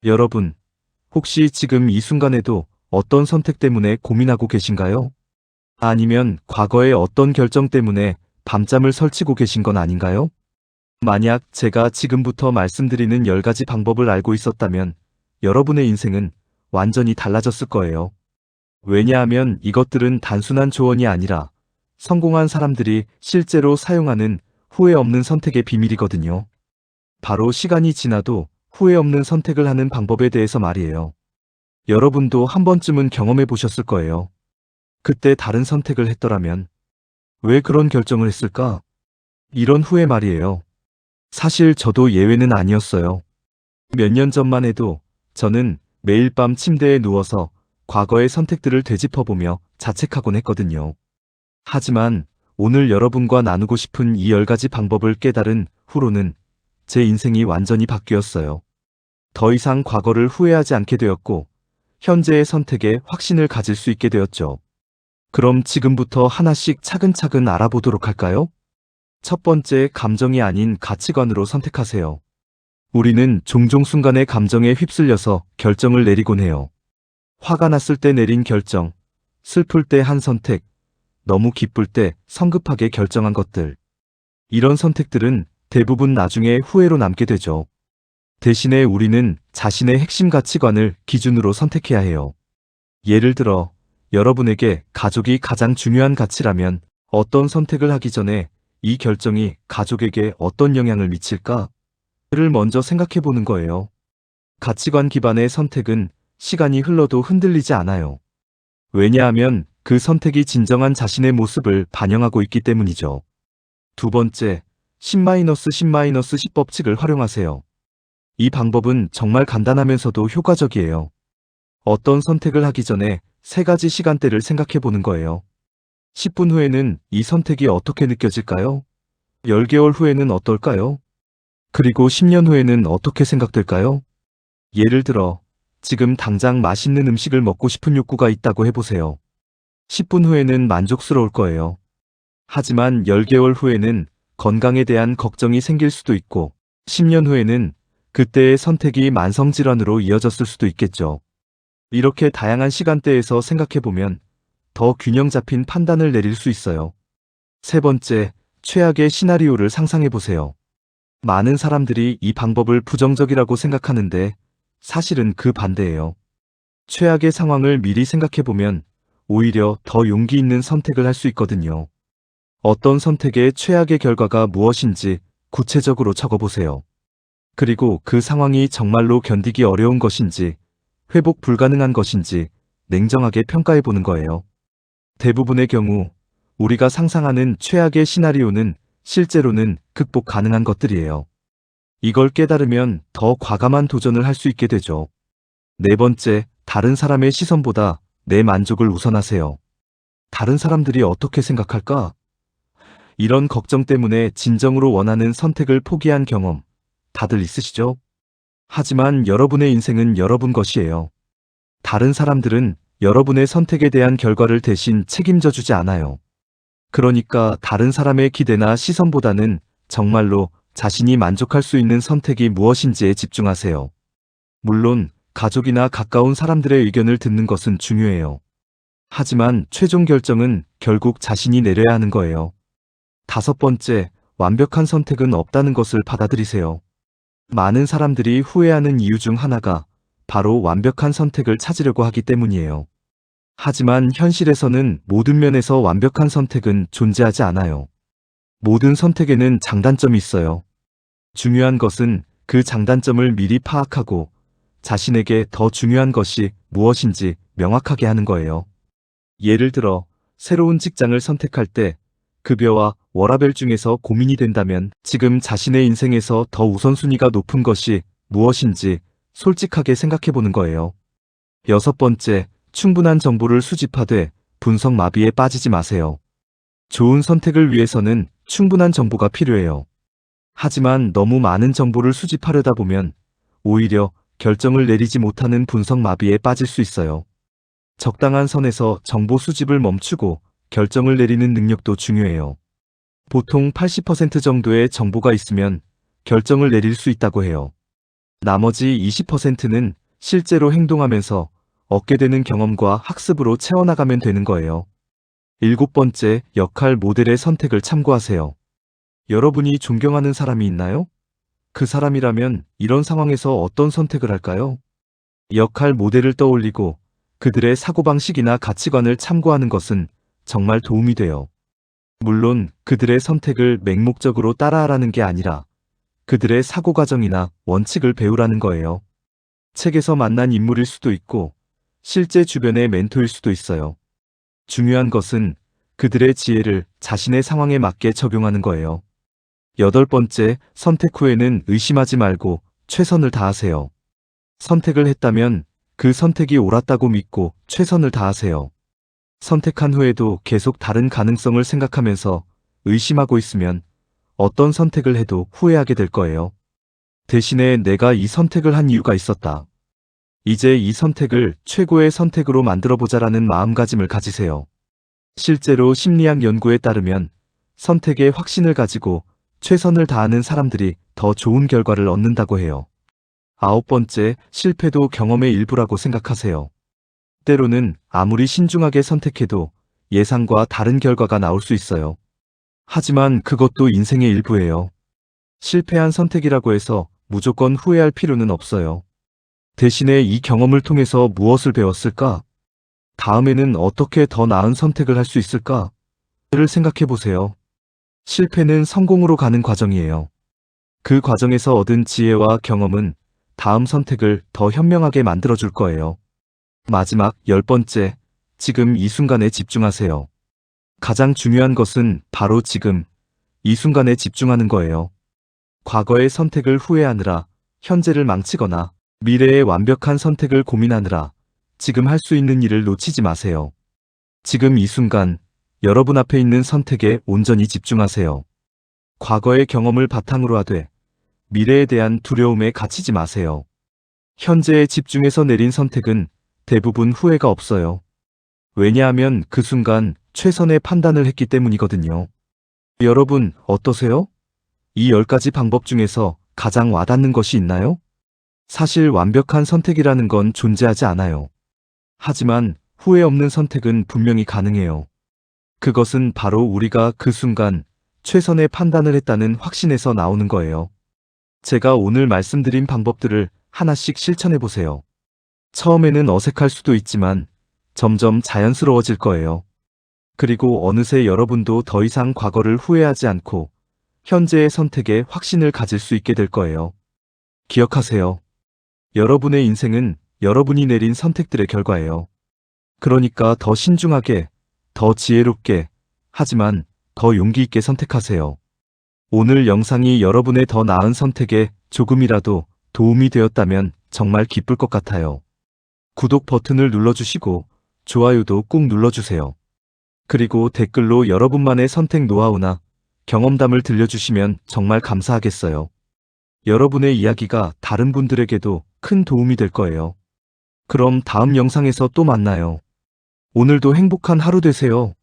여러분, 혹시 지금 이 순간에도 어떤 선택 때문에 고민하고 계신가요? 아니면 과거의 어떤 결정 때문에 밤잠을 설치고 계신 건 아닌가요? 만약 제가 지금부터 말씀드리는 10가지 방법을 알고 있었다면 여러분의 인생은 완전히 달라졌을 거예요. 왜냐하면 이것들은 단순한 조언이 아니라 성공한 사람들이 실제로 사용하는 후회 없는 선택의 비밀이거든요. 바로 시간이 지나도 후회 없는 선택을 하는 방법에 대해서 말이에요. 여러분도 한 번쯤은 경험해 보셨을 거예요. 그때 다른 선택을 했더라면 왜 그런 결정을 했을까? 이런 후회 말이에요. 사실 저도 예외는 아니었어요. 몇 년 전만 해도 저는 매일 밤 침대에 누워서 과거의 선택들을 되짚어보며 자책하곤 했거든요. 하지만 오늘 여러분과 나누고 싶은 이 10가지 방법을 깨달은 후로는 제 인생이 완전히 바뀌었어요. 더 이상 과거를 후회하지 않게 되었고 현재의 선택에 확신을 가질 수 있게 되었죠. 그럼 지금부터 하나씩 차근차근 알아보도록 할까요? 첫 번째, 감정이 아닌 가치관으로 선택하세요. 우리는 종종 순간의 감정에 휩쓸려서 결정을 내리곤 해요. 화가 났을 때 내린 결정, 슬플 때 한 선택, 너무 기쁠 때 성급하게 결정한 것들. 이런 선택들은 대부분 나중에 후회로 남게 되죠. 대신에 우리는 자신의 핵심 가치관을 기준으로 선택해야 해요. 예를 들어, 여러분에게 가족이 가장 중요한 가치라면 어떤 선택을 하기 전에 이 결정이 가족에게 어떤 영향을 미칠까를 먼저 생각해 보는 거예요. 가치관 기반의 선택은 시간이 흘러도 흔들리지 않아요. 왜냐하면 그 선택이 진정한 자신의 모습을 반영하고 있기 때문이죠. 두 번째, 10-10-10 법칙을 활용하세요. 이 방법은 정말 간단하면서도 효과적이에요. 어떤 선택을 하기 전에 3가지 시간대를 생각해 보는 거예요. 10분 후에는 이 선택이 어떻게 느껴질까요? 10개월 후에는 어떨까요? 그리고 10년 후에는 어떻게 생각될까요? 예를 들어, 지금 당장 맛있는 음식을 먹고 싶은 욕구가 있다고 해보세요. 10분 후에는 만족스러울 거예요. 하지만 10개월 후에는 건강에 대한 걱정이 생길 수도 있고, 10년 후에는 그때의 선택이 만성질환으로 이어졌을 수도 있겠죠. 이렇게 다양한 시간대에서 생각해보면 더 균형 잡힌 판단을 내릴 수 있어요. 세 번째, 최악의 시나리오를 상상해보세요. 많은 사람들이 이 방법을 부정적이라고 생각하는데 사실은 그 반대예요. 최악의 상황을 미리 생각해보면 오히려 더 용기 있는 선택을 할 수 있거든요. 어떤 선택의 최악의 결과가 무엇인지 구체적으로 적어보세요. 그리고 그 상황이 정말로 견디기 어려운 것인지, 회복 불가능한 것인지 냉정하게 평가해보는 거예요. 대부분의 경우 우리가 상상하는 최악의 시나리오는 실제로는 극복 가능한 것들이에요. 이걸 깨달으면 더 과감한 도전을 할 수 있게 되죠. 네 번째, 다른 사람의 시선보다 내 만족을 우선하세요. 다른 사람들이 어떻게 생각할까? 이런 걱정 때문에 진정으로 원하는 선택을 포기한 경험 다들 있으시죠? 하지만 여러분의 인생은 여러분 것이에요. 다른 사람들은 여러분의 선택에 대한 결과를 대신 책임져 주지 않아요. 그러니까 다른 사람의 기대나 시선보다는 정말로 자신이 만족할 수 있는 선택이 무엇인지에 집중하세요. 물론 가족이나 가까운 사람들의 의견을 듣는 것은 중요해요. 하지만 최종 결정은 결국 자신이 내려야 하는 거예요. 다섯 번째, 완벽한 선택은 없다는 것을 받아들이세요. 많은 사람들이 후회하는 이유 중 하나가 바로 완벽한 선택을 찾으려고 하기 때문이에요. 하지만 현실에서는 모든 면에서 완벽한 선택은 존재하지 않아요. 모든 선택에는 장단점이 있어요. 중요한 것은 그 장단점을 미리 파악하고 자신에게 더 중요한 것이 무엇인지 명확하게 하는 거예요. 예를 들어, 새로운 직장을 선택할 때 급여와 워라밸 중에서 고민이 된다면 지금 자신의 인생에서 더 우선순위가 높은 것이 무엇인지 솔직하게 생각해 보는 거예요. 여섯 번째, 충분한 정보를 수집하되 분석 마비에 빠지지 마세요. 좋은 선택을 위해서는 충분한 정보가 필요해요. 하지만 너무 많은 정보를 수집하려다 보면 오히려 결정을 내리지 못하는 분석 마비에 빠질 수 있어요. 적당한 선에서 정보 수집을 멈추고 결정을 내리는 능력도 중요해요. 보통 80% 정도의 정보가 있으면 결정을 내릴 수 있다고 해요. 나머지 20%는 실제로 행동하면서 얻게 되는 경험과 학습으로 채워나가면 되는 거예요. 7번째, 역할 모델의 선택을 참고하세요. 여러분이 존경하는 사람이 있나요? 그 사람이라면 이런 상황에서 어떤 선택을 할까요? 역할 모델을 떠올리고 그들의 사고방식이나 가치관을 참고하는 것은 정말 도움이 돼요. 물론 그들의 선택을 맹목적으로 따라하라는 게 아니라 그들의 사고 과정이나 원칙을 배우라는 거예요. 책에서 만난 인물일 수도 있고 실제 주변의 멘토일 수도 있어요. 중요한 것은 그들의 지혜를 자신의 상황에 맞게 적용하는 거예요. 8번째, 선택 후에는 의심하지 말고 최선을 다하세요. 선택을 했다면 그 선택이 옳았다고 믿고 최선을 다하세요. 선택한 후에도 계속 다른 가능성을 생각하면서 의심하고 있으면 어떤 선택을 해도 후회하게 될 거예요. 대신에 내가 이 선택을 한 이유가 있었다. 이제 이 선택을 최고의 선택으로 만들어보자라는 마음가짐을 가지세요. 실제로 심리학 연구에 따르면 선택에 확신을 가지고 최선을 다하는 사람들이 더 좋은 결과를 얻는다고 해요. 9번째, 실패도 경험의 일부라고 생각하세요. 때로는 아무리 신중하게 선택해도 예상과 다른 결과가 나올 수 있어요. 하지만 그것도 인생의 일부예요. 실패한 선택이라고 해서 무조건 후회할 필요는 없어요. 대신에 이 경험을 통해서 무엇을 배웠을까? 다음에는 어떻게 더 나은 선택을 할 수 있을까? 를 생각해 보세요. 실패는 성공으로 가는 과정이에요. 그 과정에서 얻은 지혜와 경험은 다음 선택을 더 현명하게 만들어줄 거예요. 마지막 10번째, 지금 이 순간에 집중하세요. 가장 중요한 것은 바로 지금, 이 순간에 집중하는 거예요. 과거의 선택을 후회하느라, 현재를 망치거나 미래의 완벽한 선택을 고민하느라 지금 할 수 있는 일을 놓치지 마세요. 지금 이 순간, 여러분 앞에 있는 선택에 온전히 집중하세요. 과거의 경험을 바탕으로 하되 미래에 대한 두려움에 갇히지 마세요. 현재에 집중해서 내린 선택은 대부분 후회가 없어요. 왜냐하면 그 순간 최선의 판단을 했기 때문이거든요. 여러분, 어떠세요? 이 10가지 방법 중에서 가장 와닿는 것이 있나요? 사실 완벽한 선택이라는 건 존재하지 않아요. 하지만 후회 없는 선택은 분명히 가능해요. 그것은 바로 우리가 그 순간 최선의 판단을 했다는 확신에서 나오는 거예요. 제가 오늘 말씀드린 방법들을 하나씩 실천해 보세요. 처음에는 어색할 수도 있지만 점점 자연스러워질 거예요. 그리고 어느새 여러분도 더 이상 과거를 후회하지 않고 현재의 선택에 확신을 가질 수 있게 될 거예요. 기억하세요. 여러분의 인생은 여러분이 내린 선택들의 결과예요. 그러니까 더 신중하게, 더 지혜롭게, 하지만 더 용기 있게 선택하세요. 오늘 영상이 여러분의 더 나은 선택에 조금이라도 도움이 되었다면 정말 기쁠 것 같아요. 구독 버튼을 눌러주시고 좋아요도 꾹 눌러주세요. 그리고 댓글로 여러분만의 선택 노하우나 경험담을 들려주시면 정말 감사하겠어요. 여러분의 이야기가 다른 분들에게도 큰 도움이 될 거예요. 그럼 다음 영상에서 또 만나요. 오늘도 행복한 하루 되세요.